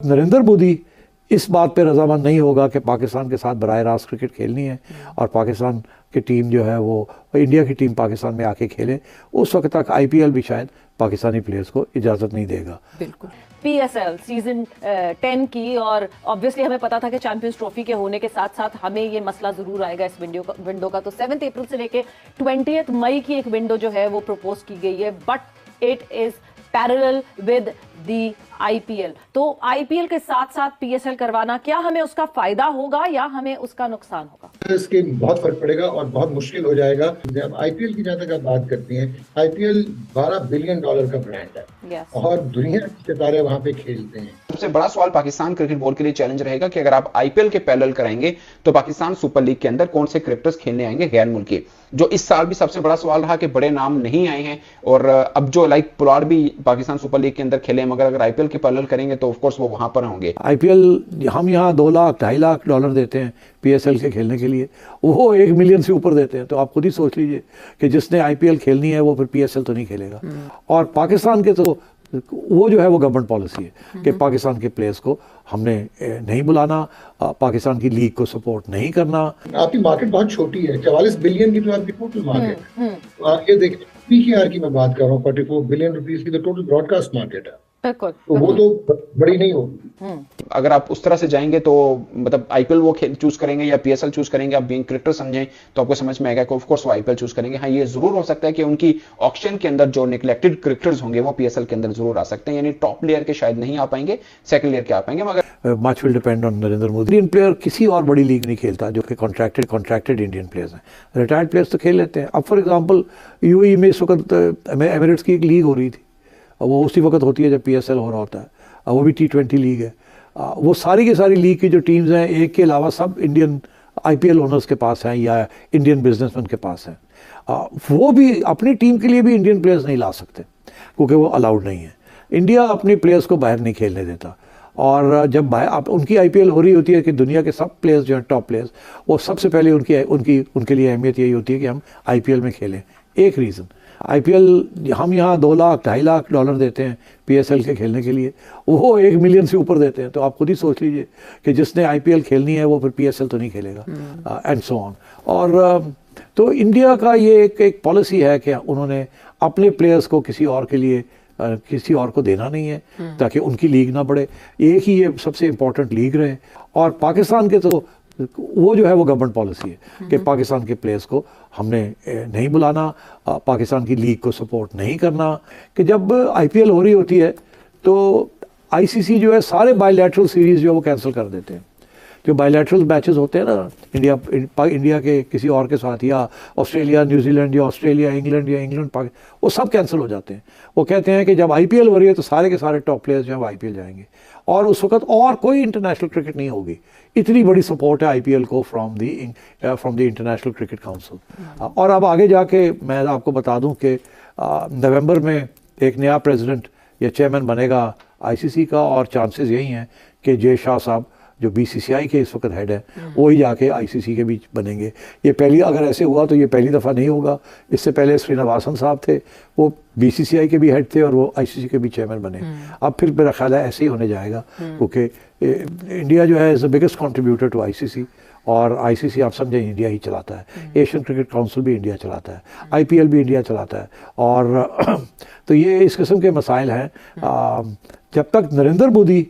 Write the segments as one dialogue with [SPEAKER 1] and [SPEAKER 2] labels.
[SPEAKER 1] नरेंद्र मोदी इस बात पे रजामंद नहीं होगा कि पाकिस्तान के साथ बराह रास्त क्रिकेट खेलनी है और पाकिस्तान की टीम जो है वो इंडिया की टीम पाकिस्तान में आके खेले, उस वक्त तक आईपीएल भी शायद पाकिस्तानी प्लेयर्स को इजाज़त नहीं देगा।
[SPEAKER 2] बिल्कुल। पीएसएल सीजन 10 की, और ऑब्वियसली हमें पता था कि चैंपियंस ट्रॉफी के होने के साथ साथ हमें ये मसला जरूर आएगा इस विंडो का। तो 7 अप्रैल से लेके 20 मई की एक विंडो जो है वो प्रपोज की गई है, but it is parallel with the IPL. तो आईपीएल के साथ साथ पीएसएल करवाना, क्या हमें उसका फायदा होगा या हमें उसका नुकसान होगा?
[SPEAKER 3] इसके बहुत फर्क पड़ेगा और बहुत मुश्किल हो जाएगा। जब आईपीएल की जहाँ तक आप बात करती हैं, आईपीएल $12 बिलियन का ब्रांड है। yes. और दुनिया के सितारे वहां पे खेलते हैं।
[SPEAKER 4] सबसे बड़ा सवाल पाकिस्तान क्रिकेट बोर्ड के लिए चैलेंज रहेगा कि अगर आप आईपीएल के पैरेलल कराएंगे तो पाकिस्तान सुपर लीग के अंदर कौन से क्रिकेटर्स खेलने आएंगे गैर मुल्की, जो इस साल भी सबसे बड़ा सवाल रहा कि बड़े नाम नहीं आए हैं। और अब जो लाइक पुलाड़ भी पाकिस्तान सुपर लीग के अंदर खेले, मगर अगर आईपीएल के पैरेलल करेंगे तो ऑफ कोर्स वो वहां पर होंगे।
[SPEAKER 1] आईपीएल हम यहाँ $2 लाख $2.5 लाख देते हैं पीएसएल के खेलने के लिए, वो 1 मिलियन से ऊपर देते हैं। तो आप खुद ही सोच लीजिए कि जिसने आईपीएल खेलनी है वो फिर पीएसएल तो नहीं खेलेगा। और पाकिस्तान के तो वो जो है वो गवर्नमेंट पॉलिसी है कि पाकिस्तान के प्लेयर्स को हमने नहीं बुलाना, पाकिस्तान की लीग को सपोर्ट नहीं करना।
[SPEAKER 3] आपकी मार्केट बहुत छोटी है, 44 बिलियन की तो आपकी टोटल मार्केट। आप ये देखिए, पीकेआर की मैं बात कर रहा हूँ, 44 बिलियन रुपीस की तो टोटल ब्रॉडकास्ट मार्केट है।
[SPEAKER 2] बिल्कुल।
[SPEAKER 3] तो वो तो बड़ी नहीं होगी।
[SPEAKER 4] अगर आप उस तरह से जाएंगे तो मतलब आईपीएल वो चूज करेंगे या पीएसएल चूज करेंगे, आप बीइंग क्रिकेटर समझें तो आपको समझ में आएगा कि ऑफ कोर्स वो आईपीएल चूज करेंगे। हाँ, ये जरूर हो सकता है कि उनकी ऑक्शन के अंदर जो नेग्लेक्टेड क्रिकेटर्स होंगे वो पीएसएल के अंदर जरूर आ सकते हैं, यानी टॉप लेयर के शायद नहीं आ पाएंगे, सेकंड लेयर के आ पाएंगे। मगर
[SPEAKER 1] much will depend on Narendra Modi. Indian player किसी और बड़ी लीग नहीं खेलता जो कि कॉन्ट्रैक्टेड इंडियन प्लेयर्स हैं। रिटायर्ड प्लेयर्स तो खेल लेते हैं। अब फॉर एग्जाम्पल यूएई में इस वक्त एमिरेट्स की एक लीग हो रही थी, वो उसी वक्त होती है जब पीएसएल हो रहा होता है, वो भी T20 लीग है। वो सारी की सारी लीग की जो टीम्स हैं, एक के अलावा सब इंडियन आईपीएल ओनर्स के पास हैं या इंडियन बिजनेसमैन के पास हैं। वो भी अपनी टीम के लिए भी इंडियन प्लेयर्स नहीं ला सकते क्योंकि वो अलाउड नहीं है। इंडिया अपने प्लेयर्स को बाहर नहीं खेलने देता। और जब उनकी आईपीएल हो रही होती है कि दुनिया के सब प्लेयर्स जो हैं टॉप प्लेयर्स, वो सबसे पहले उनके लिए अहमियत यही होती है कि हम आईपीएल में खेलें। एक रीज़न आईपीएल हम यहाँ $2 लाख $2.5 लाख देते हैं पीएसएल के खेलने के लिए, वो 1 मिलियन से ऊपर देते हैं। तो आप खुद ही सोच लीजिए कि जिसने आईपीएल खेलनी है वो फिर पीएसएल तो नहीं खेलेगा, एंड सो ऑन। और तो इंडिया का ये एक पॉलिसी है कि उन्होंने अपने प्लेयर्स को किसी और के लिए किसी और को देना नहीं है ताकि उनकी लीग ना बढ़े। एक ही ये सबसे इम्पोर्टेंट लीग रहे। और पाकिस्तान के तो वो जो है वो गवर्नमेंट पॉलिसी है कि पाकिस्तान के प्लेयर्स को हमने नहीं बुलाना, पाकिस्तान की लीग को सपोर्ट नहीं करना। कि जब आईपीएल हो रही होती है तो आईसीसी जो है सारे बायलैटरल सीरीज़ जो है वो कैंसिल कर देते हैं। जो बायलैटरल मैचेस होते हैं ना इंडिया के किसी और के साथ, या ऑस्ट्रेलिया न्यूजीलैंड, या ऑस्ट्रेलिया इंग्लैंड, या इंग्लैंड पाकिस्तान, वो सब कैंसिल हो जाते हैं। वो कहते हैं कि जब आईपीएल हो रही है तो सारे के सारे टॉप प्लेयर्स जो है वो आईपीएल जाएंगे और उस वक्त और कोई इंटरनेशनल क्रिकेट नहीं होगी। इतनी बड़ी सपोर्ट है आईपीएल को from the international cricket council. और अब आगे जाके मैं आपको बता दूं कि नवंबर में एक नया प्रेसिडेंट या चेयरमैन बनेगा आईसीसी का, और चांसेस यही हैं कि जय शाह साहब जो बीसीसीआई के इस वक्त हेड है वो ही जाके आईसीसी के बीच बनेंगे। ये पहली, अगर ऐसे हुआ तो ये पहली दफ़ा नहीं होगा। इससे पहले श्रीनिवासन साहब थे, वो बीसीसीआई के भी हेड थे और वो आईसीसी के भी चेयरमैन बने। अब फिर मेरा ख्याल है ऐसे ही होने जाएगा क्योंकि इंडिया जो है is the biggest contributor to ICC, और आईसीसी आप समझें इंडिया ही चलाता है। एशियन क्रिकेट काउंसिल भी इंडिया चलाता है, आईपीएल भी इंडिया चलाता है। और तो ये इस किस्म के मसाइल हैं। जब तक नरेंद्र मोदी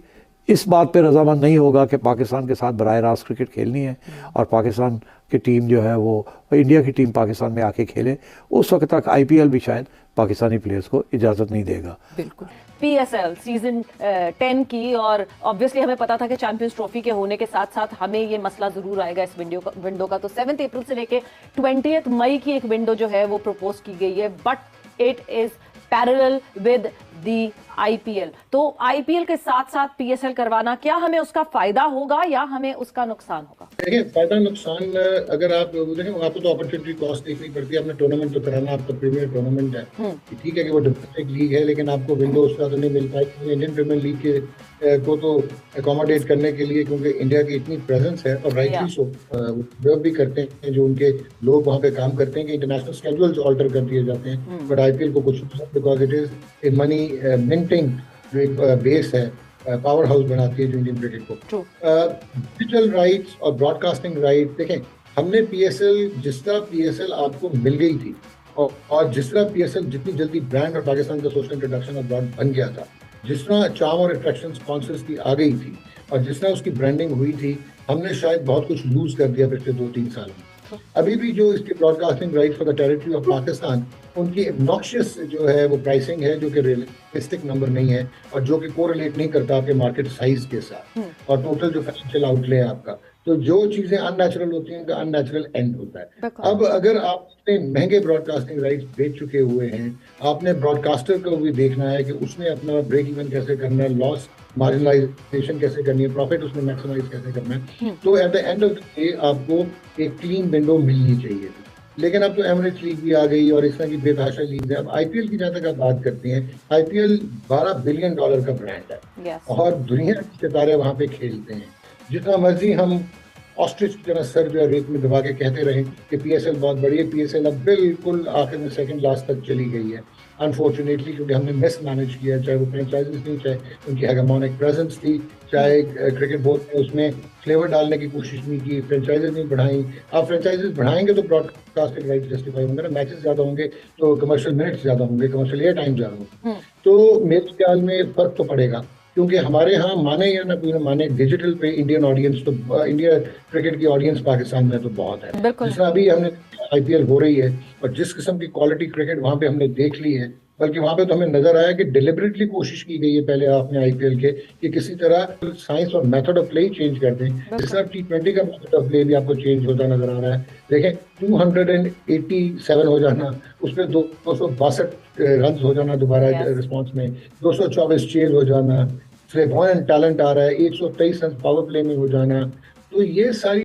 [SPEAKER 1] इस बात पे रजामंद नहीं होगा कि पाकिस्तान के साथ बराह रास्त क्रिकेट खेलनी है और पाकिस्तान की टीम जो है वो इंडिया की टीम पाकिस्तान में आके खेले, उस वक्त तक आईपीएल भी शायद पाकिस्तानी प्लेयर्स को इजाज़त नहीं देगा।
[SPEAKER 2] बिल्कुल। पीएसएल सीजन 10 की, और ऑब्वियसली हमें पता था कि चैंपियंस ट्रॉफी के होने के साथ साथ हमें ये मसला जरूर आएगा इस विंडो का। तो 7 अप्रैल से लेके 20 मई की एक विंडो जो है वो प्रपोज की गई है, but it is parallel with the IPL. तो आईपीएल के साथ साथ पीएसएल करवाना, क्या हमें उसका फायदा होगा या हमें उसका नुकसान होगा?
[SPEAKER 3] देखिए, फायदा नुकसान अगर आप देखें, आपको तो अपॉर्चुनिटी कॉस्ट देखनी पड़ती है। आपने टूर्नामेंट तो कराना, आपका प्रीमियर टूर्नामेंट है, ठीक है कि वो डोमेस्टिक लीग है, लेकिन आपको विंडो उसका तो नहीं मिल पाएगी इंडियन प्रीमियर लीग के को तो अकोमोडेट करने के लिए, क्योंकि इंडिया की इतनी प्रेजेंस है और राइटली सो वो भी करते हैं जो उनके लोग वहाँ पे काम करते हैं कि इंटरनेशनल स्केड्यूल्स ऑल्टर कर दिए जाते हैं। बट आईपीएल को कुछ because it is a money minting जो एक बेस है पावर हाउस बनाती है जो इंडियन क्रिकेट को।
[SPEAKER 2] True.
[SPEAKER 3] डिजिटल राइट्स और ब्रॉडकास्टिंग राइट देखें, हमने पीएसएल, जिस तरह पीएसएल आपको मिल गई थी और जिस तरह पीएसएल जितनी जल्दी ब्रांड और पाकिस्तान का सोशल इंट्रोडक्शन और ब्रांड बन गया था, जिस तरह चार्म और अट्रैक्शन स्पॉन्सर्स की आ गई थी और जिस तरह उसकी ब्रांडिंग हुई थी, हमने शायद बहुत कुछ लूज कर दिया पिछले 2-3 साल में। अभी भी जो इसके broadcasting right for the territory of Pakistan, उनकी नॉक्शियस जो है वो प्राइसिंग है जो कि रियलिस्टिक नंबर नहीं है और जो कि कोरिलेट नहीं करता आपके मार्केट साइज के साथ और टोटल जो फाइनेंशियल आउटले है आपका। तो जो चीजें अननेचुरल होती हैं उनका अननेचुरल एंड होता है। अब अगर आप इतने महंगे ब्रॉडकास्टिंग राइट्स बेच चुके हुए हैं, आपने ब्रॉडकास्टर को भी देखना है कि उसने अपना ब्रेक इवन कैसे करना है, लॉस मार्जिनलाइजेशन कैसे करनी है, प्रॉफिट उसने मैक्सिमाइज कैसे करना है। तो at the end of the day आपको एक क्लीन विंडो मिलनी चाहिए थी। लेकिन अब तो एमिरेट्स लीग भी आ गई और इस तरह की बेतहाशा लीग है। अब आईपीएल की जहाँ तक आप बात करते हैं, आईपीएल $12 बिलियन का ब्रांड है और दुनिया के सितारे वहाँ पे खेलते हैं। जितना मर्जी हम ऑस्ट्रिच की तरह सर जो है रेत में दबा के कहते रहे कि पीएसएल बहुत बड़ी है, पीएसएल अब बिल्कुल आखिर में सेकंड लास्ट तक चली गई है अनफॉर्चुनेटली, क्योंकि हमने मिस मैनेज किया, चाहे वो फ्रेंचाइजीज थी, चाहे उनकी हेगेमोनिक प्रेजेंस थी, चाहे क्रिकेट बोर्ड ने उसमें फ्लेवर डालने की कोशिश नहीं की, फ्रेंचाइजीज नहीं बढ़ाई। आप फ्रेंचाइजीज बढ़ाएंगे तो ब्रॉडकास्टिंग राइट जस्टिफाई होंगे ना, मैचेस ज्यादा होंगे तो कमर्शियल मिनट्स ज्यादा होंगे, कमर्शियल एयर टाइम ज्यादा होंगे। तो मेरे ख्याल में फर्क तो पड़ेगा, क्योंकि हमारे यहाँ माने या ना कोई ना माने डिजिटल पे इंडियन ऑडियंस तो इंडिया क्रिकेट की ऑडियंस पाकिस्तान में तो बहुत है। जिस तरह अभी हमने आईपीएल हो रही है और जिस किस्म की क्वालिटी क्रिकेट वहाँ पे हमने देख ली है, बल्कि वहाँ पे तो हमें नजर आया कि डिलिबरेटली कोशिश की गई है पहले आपने आईपीएल के कि किसी तरह साइंस और मेथड ऑफ प्ले चेंज कर दें। जिस तरह T20 का मेथड ऑफ प्ले भी आपको चेंज होता नजर आ रहा है। देखें 287 हो जाना, उसमें 262 रन हो जाना दोबारा रिस्पॉन्स में, 224 चेज हो जाना, फ्लेवॉयंट टैलेंट आ रहा है, 123 रन पावर प्ले में हो जाना, तो ये सारी